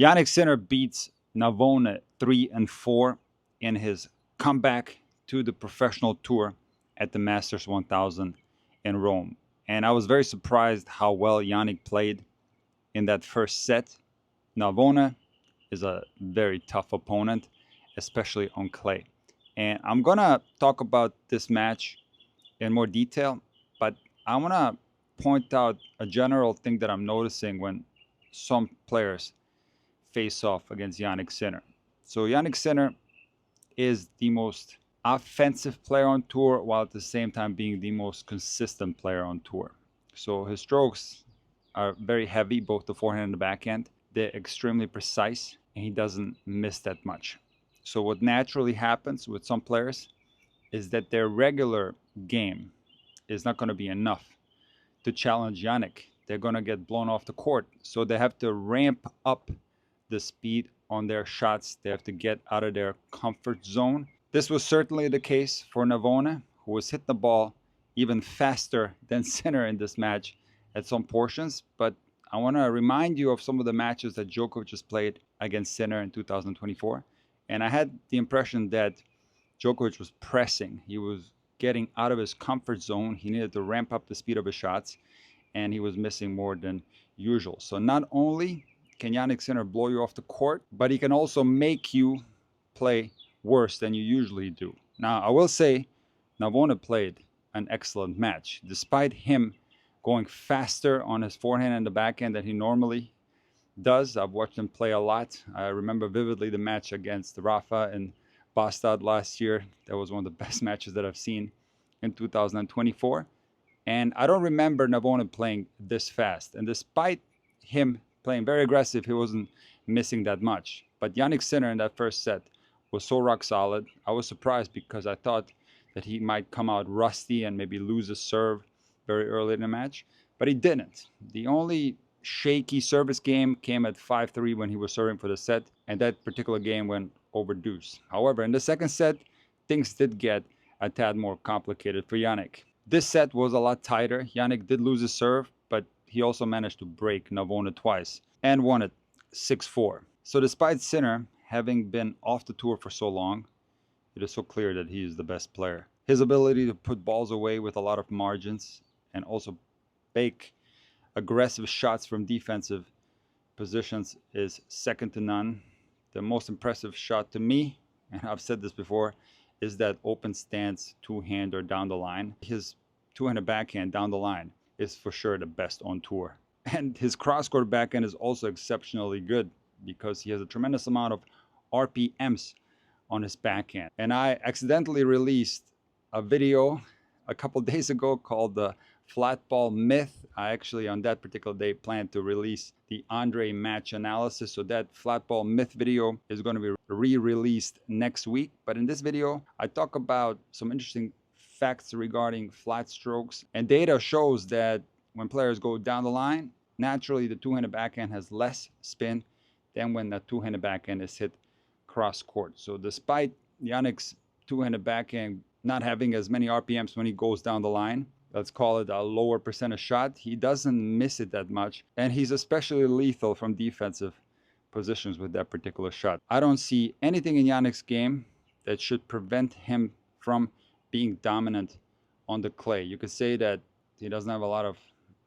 Jannik Sinner beats Navone 3-4 in his comeback to the professional tour at the Masters 1000 in Rome. And I was very surprised how well Jannik played in that first set. Navone is a very tough opponent, especially on clay. And I'm going to talk about this match in more detail, but I want to point out a general thing that I'm noticing when some players face off against Jannik Sinner. So Jannik Sinner is the most offensive player on tour, while at the same time being the most consistent player on tour. So his strokes are very heavy, both the forehand and the backhand. They're extremely precise, and he doesn't miss that much. So what naturally happens with some players is that their regular game is not going to be enough to challenge Jannik. They're going to get blown off the court. So they have to ramp up the speed on their shots. They have to get out of their comfort zone. This was certainly the case for Navone, who was hitting the ball even faster than Sinner in this match at some portions. But I want to remind you of some of the matches that Djokovic has played against Sinner in 2024. And I had the impression that Djokovic was pressing. He was getting out of his comfort zone. He needed to ramp up the speed of his shots, and he was missing more than usual. So not only can Jannik Sinner blow you off the court, but he can also make you play worse than you usually do. Now, I will say Navone played an excellent match. Despite him going faster on his forehand and the backhand than he normally does, I've watched him play a lot. I remember vividly the match against Rafa in Bastad last year. That was one of the best matches that I've seen in 2024. And I don't remember Navone playing this fast. And despite him playing very aggressive, he wasn't missing that much. But Jannik Sinner in that first set was so rock solid. I was surprised because I thought that he might come out rusty and maybe lose a serve very early in the match. But he didn't. The only shaky service game came at 5-3 when he was serving for the set. And that particular game went over deuce. However, in the second set, things did get a tad more complicated for Jannik. This set was a lot tighter. Jannik did lose his serve, but he also managed to break Navone twice and won it 6-4. So despite Sinner having been off the tour for so long, it is so clear that he is the best player. His ability to put balls away with a lot of margins and also bake aggressive shots from defensive positions is second to none. The most impressive shot to me, and I've said this before, is that open stance two-hander down the line. His two-handed backhand down the line is for sure the best on tour. And his cross-court backhand is also exceptionally good because he has a tremendous amount of RPMs on his backhand. And I accidentally released a video a couple days ago called the Flat Ball Myth. I actually, on that particular day, planned to release the Andre match analysis. So that Flat Ball Myth video is going to be re-released next week. But in this video, I talk about some interesting facts regarding flat strokes. And data shows that when players go down the line, naturally the two-handed backhand has less spin than when the two-handed backhand is hit cross-court. So despite Jannik's two-handed backhand not having as many RPMs when he goes down the line, let's call it a lower percentage shot, he doesn't miss it that much. And he's especially lethal from defensive positions with that particular shot. I don't see anything in Jannik's game that should prevent him from being dominant on the clay. You could say that he doesn't have a lot of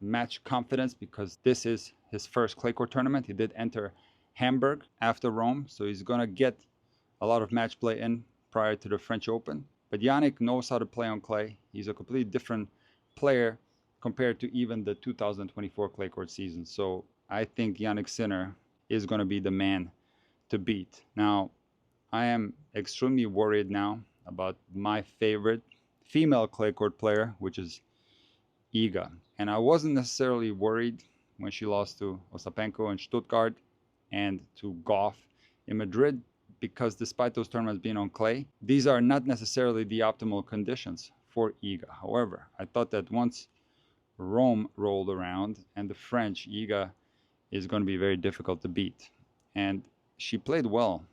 match confidence because this is his first clay court tournament. He did enter Hamburg after Rome, so he's going to get a lot of match play in prior to the French Open. But Jannik knows how to play on clay. He's a completely different player compared to even the 2024 clay court season. So I think Jannik Sinner is going to be the man to beat. Now, I am extremely worried now about my favorite female clay court player, which is Iga. And I wasn't necessarily worried when she lost to Ostapenko in Stuttgart and to Goff in Madrid, because despite those tournaments being on clay, these are not necessarily the optimal conditions for Iga. However, I thought that once Rome rolled around and the French, Iga is going to be very difficult to beat. And she played well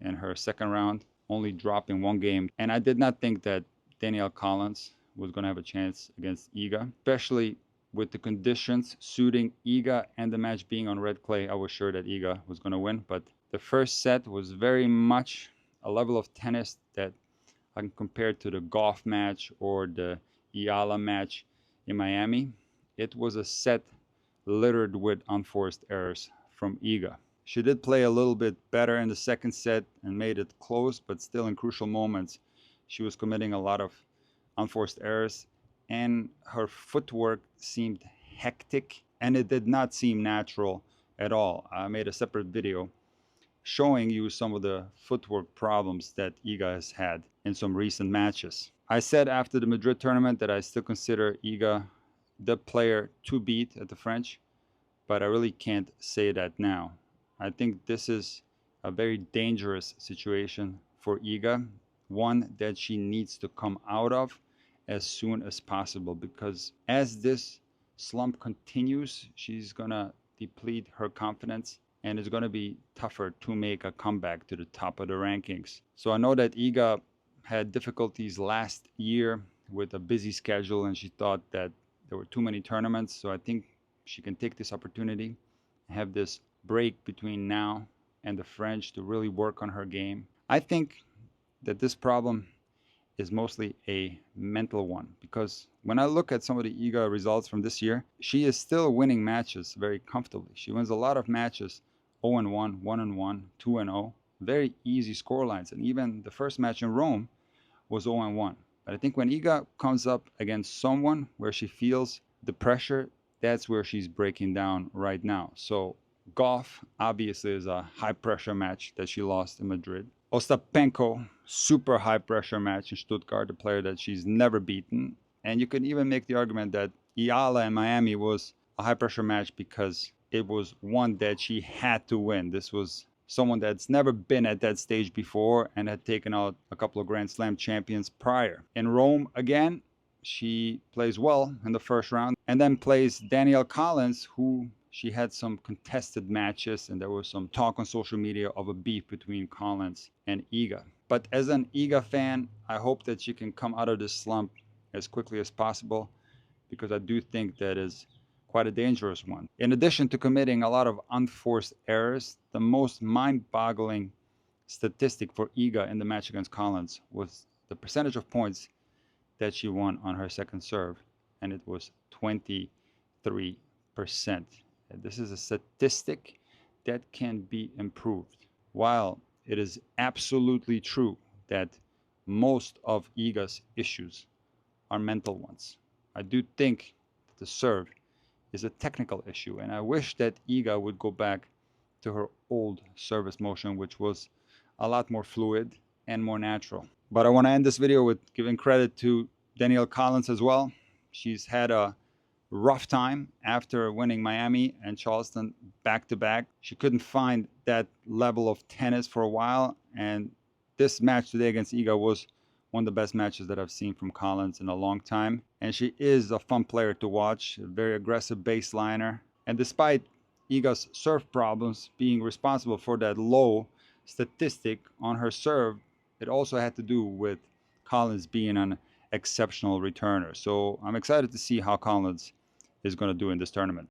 in her second round, only dropping one game. And I did not think that Danielle Collins was going to have a chance against Iga, especially with the conditions suiting Iga and the match being on red clay, I was sure that Iga was going to win. But the first set was very much a level of tennis that I can compare to the golf match or the Iala match in Miami. It was a set littered with unforced errors from Iga. She did play a little bit better in the second set and made it close, but still in crucial moments, she was committing a lot of unforced errors, and her footwork seemed hectic, and it did not seem natural at all. I made a separate video showing you some of the footwork problems that Iga has had in some recent matches. I said after the Madrid tournament that I still consider Iga the player to beat at the French, but I really can't say that now. I think this is a very dangerous situation for Iga, one that she needs to come out of as soon as possible, because as this slump continues, she's gonna deplete her confidence and it's gonna be tougher to make a comeback to the top of the rankings. So I know that Iga had difficulties last year with a busy schedule and she thought that there were too many tournaments. So I think she can take this opportunity, have this break between now and the French to really work on her game. I think that this problem is mostly a mental one, because when I look at some of the Iga results from this year, she is still winning matches very comfortably. She wins a lot of matches 0-1, 1-1, 2-0, very easy scorelines. And even the first match in Rome was 0-1. But I think when Iga comes up against someone where she feels the pressure, that's where she's breaking down right now. So Goff obviously is a high pressure match that she lost in Madrid. Ostapenko, super high pressure match in Stuttgart, a player that she's never beaten. And you can even make the argument that Iala in Miami was a high pressure match because it was one that she had to win. This was someone that's never been at that stage before and had taken out a couple of Grand Slam champions prior. In Rome, again, she plays well in the first round and then plays Danielle Collins, who she had some contested matches, and there was some talk on social media of a beef between Collins and Iga. But as an Iga fan, I hope that she can come out of this slump as quickly as possible, because I do think that is quite a dangerous one. In addition to committing a lot of unforced errors, the most mind-boggling statistic for Iga in the match against Collins was the percentage of points that she won on her second serve, and it was 23%. This is a statistic that can be improved. While it is absolutely true that most of Iga's issues are mental ones, I do think the serve is a technical issue, and I wish that Iga would go back to her old service motion, which was a lot more fluid and more natural. But I want to end this video with giving credit to Danielle Collins as well. She's had a rough time after winning Miami and Charleston back-to-back. She couldn't find that level of tennis for a while, and this match today against Iga was one of the best matches that I've seen from Collins in a long time. And she is a fun player to watch, a very aggressive baseliner. And despite Iga's serve problems being responsible for that low statistic on her serve, it also had to do with Collins being an exceptional returner. So I'm excited to see how Collins is going to do in this tournament.